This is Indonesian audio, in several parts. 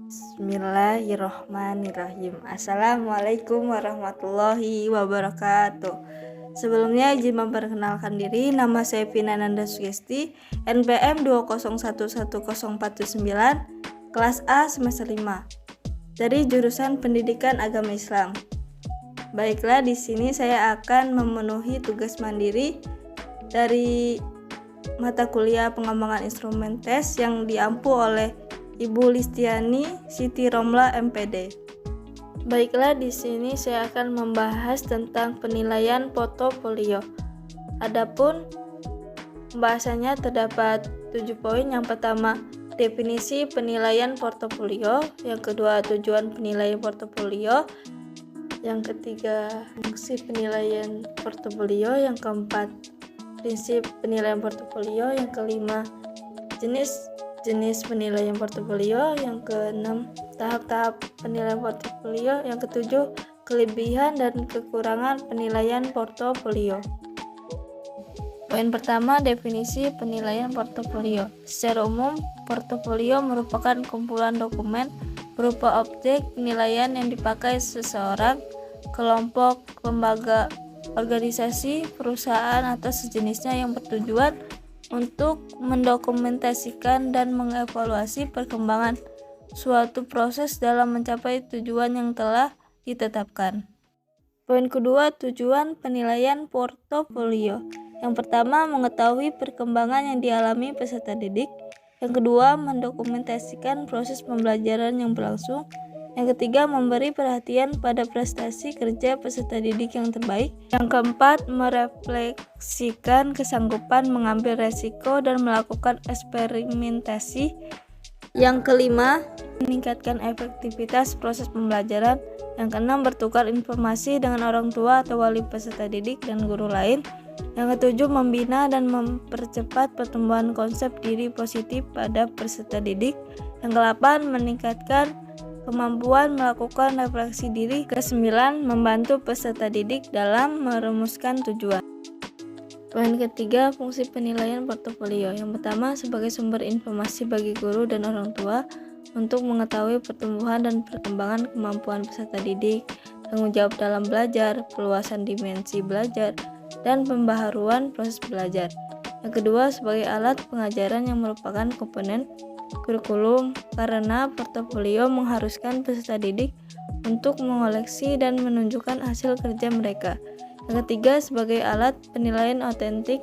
Bismillahirrohmanirrohim. Assalamualaikum warahmatullahi wabarakatuh. Sebelumnya izin memperkenalkan diri, nama saya Vina Nanda Sugesti, NPM 2011049, kelas A semester 5, dari jurusan Pendidikan Agama Islam. Baiklah, di sini saya akan memenuhi tugas mandiri dari mata kuliah pengembangan instrumen tes yang diampu oleh Ibu Listiani Siti Romla MPD. Baiklah, di sini saya akan membahas tentang penilaian portofolio. Adapun pembahasannya terdapat 7 poin. Yang pertama, definisi penilaian portofolio. Yang kedua, tujuan penilaian portofolio. Yang ketiga, fungsi penilaian portofolio. Yang keempat, prinsip penilaian portofolio. Yang kelima, jenis penilaian portofolio. Yang keenam, tahap-tahap penilaian portofolio. Yang ketujuh, kelebihan dan kekurangan penilaian portofolio. Poin pertama, definisi penilaian portofolio. Secara umum, portofolio merupakan kumpulan dokumen berupa objek penilaian yang dipakai seseorang, kelompok, lembaga, organisasi, perusahaan, atau sejenisnya yang bertujuan untuk mendokumentasikan dan mengevaluasi perkembangan suatu proses dalam mencapai tujuan yang telah ditetapkan. Poin kedua, tujuan penilaian portofolio. Yang pertama, mengetahui perkembangan yang dialami peserta didik. Yang kedua, mendokumentasikan proses pembelajaran yang berlangsung. Yang ketiga, memberi perhatian pada prestasi kerja peserta didik yang terbaik. Yang keempat, merefleksikan kesanggupan mengambil resiko dan melakukan eksperimentasi. Yang kelima, meningkatkan efektivitas proses pembelajaran. Yang keenam, bertukar informasi dengan orang tua atau wali peserta didik dan guru lain. Yang ketujuh, membina dan mempercepat pertumbuhan konsep diri positif pada peserta didik. Yang kedelapan, meningkatkan kemampuan melakukan refleksi diri. Kesembilan, membantu peserta didik dalam merumuskan tujuan. Poin ketiga, fungsi penilaian portofolio. Yang pertama, sebagai sumber informasi bagi guru dan orang tua untuk mengetahui pertumbuhan dan perkembangan kemampuan peserta didik, tanggung jawab dalam belajar, perluasan dimensi belajar, dan pembaharuan proses belajar. Yang kedua, sebagai alat pengajaran yang merupakan komponen kurikulum, karena portofolio mengharuskan peserta didik untuk mengoleksi dan menunjukkan hasil kerja mereka. Yang ketiga, sebagai alat penilaian autentik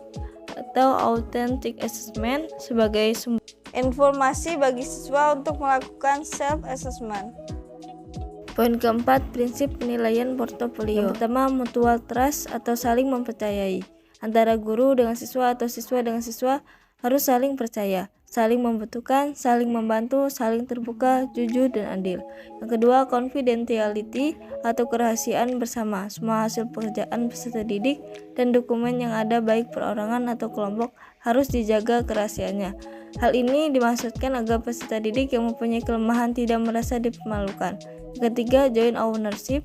atau authentic assessment, sebagai sumber informasi bagi siswa untuk melakukan self-assessment. Poin keempat, prinsip penilaian portofolio. Yang pertama, mutual trust atau saling mempercayai. Antara guru dengan siswa atau siswa dengan siswa harus saling percaya, saling membutuhkan, saling membantu, saling terbuka, jujur, dan adil. Yang kedua, confidentiality atau kerahasiaan bersama. Semua hasil pekerjaan peserta didik dan dokumen yang ada baik perorangan atau kelompok harus dijaga kerahasiaannya. Hal ini dimaksudkan agar peserta didik yang mempunyai kelemahan tidak merasa dipermalukan. Yang ketiga, joint ownership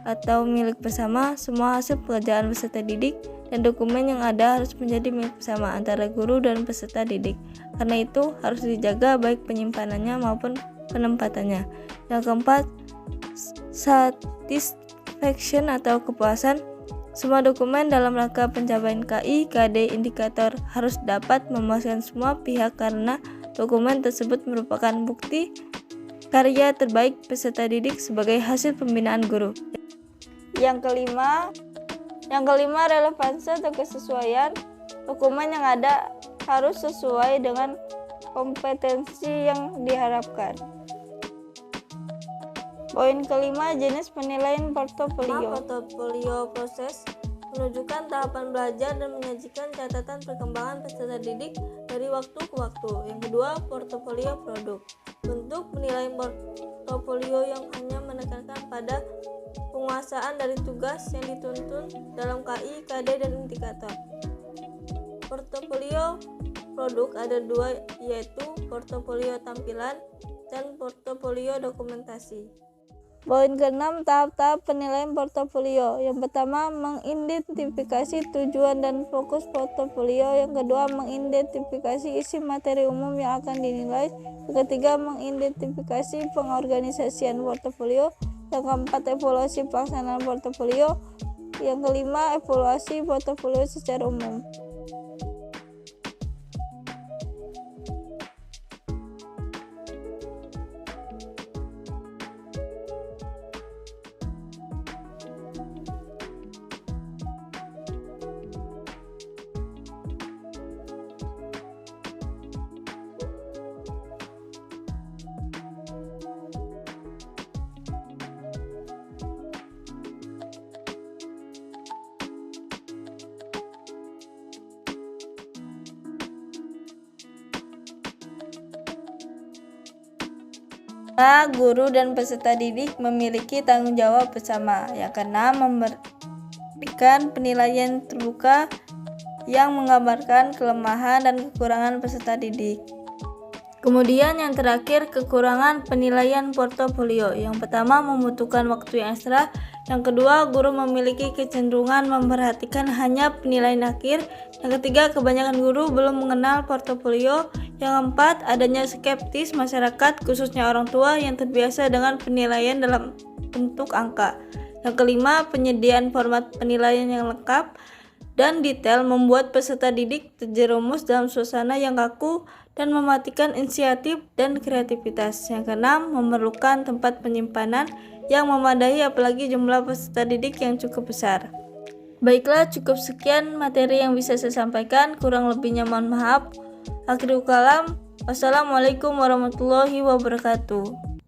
atau milik bersama. Semua hasil pekerjaan peserta didik dan dokumen yang ada harus menjadi milik bersama antara guru dan peserta didik. Karena itu harus dijaga baik penyimpanannya maupun penempatannya. Yang keempat, satisfaction atau kepuasan. Semua dokumen dalam rangka pencapaian KI, KD, indikator harus dapat memuaskan semua pihak karena dokumen tersebut merupakan bukti karya terbaik peserta didik sebagai hasil pembinaan guru. Yang kelima, relevansi atau kesesuaian. Dokumen yang ada harus sesuai dengan kompetensi yang diharapkan. Poin kelima, jenis penilaian portofolio. Portofolio proses menunjukkan tahapan belajar dan menyajikan catatan perkembangan peserta didik dari waktu ke waktu. Yang kedua, portofolio produk. Bentuk penilaian portofolio yang hanya menekankan pada penguasaan dari tugas yang dituntun dalam KI, KD, dan indikator. Portofolio produk ada dua, yaitu portofolio tampilan dan portofolio dokumentasi. Poin ke-6, tahap-tahap penilaian portofolio. Yang pertama, mengidentifikasi tujuan dan fokus portofolio. Yang kedua, mengidentifikasi isi materi umum yang akan dinilai. Yang ketiga, mengidentifikasi pengorganisasian portofolio. Yang keempat, evaluasi pelaksanaan portofolio. Yang kelima, evaluasi portofolio secara umum. Guru dan peserta didik memiliki tanggung jawab bersama. Yang keenam, memberikan penilaian terbuka yang menggambarkan kelemahan dan kekurangan peserta didik. Kemudian yang terakhir, kekurangan penilaian portofolio. Yang pertama, membutuhkan waktu yang ekstra. Yang kedua, guru memiliki kecenderungan memperhatikan hanya penilaian akhir. Yang ketiga, kebanyakan guru belum mengenal portofolio. Yang keempat, adanya skeptis masyarakat, khususnya orang tua yang terbiasa dengan penilaian dalam bentuk angka. Yang kelima, penyediaan format penilaian yang lengkap dan detail membuat peserta didik terjerumus dalam suasana yang kaku dan mematikan inisiatif dan kreativitas. Yang keenam, memerlukan tempat penyimpanan yang memadai, apalagi jumlah peserta didik yang cukup besar. Baiklah, cukup sekian materi yang bisa saya sampaikan. Kurang lebihnya mohon maaf. Akhirul kalam. Wassalamualaikum warahmatullahi wabarakatuh.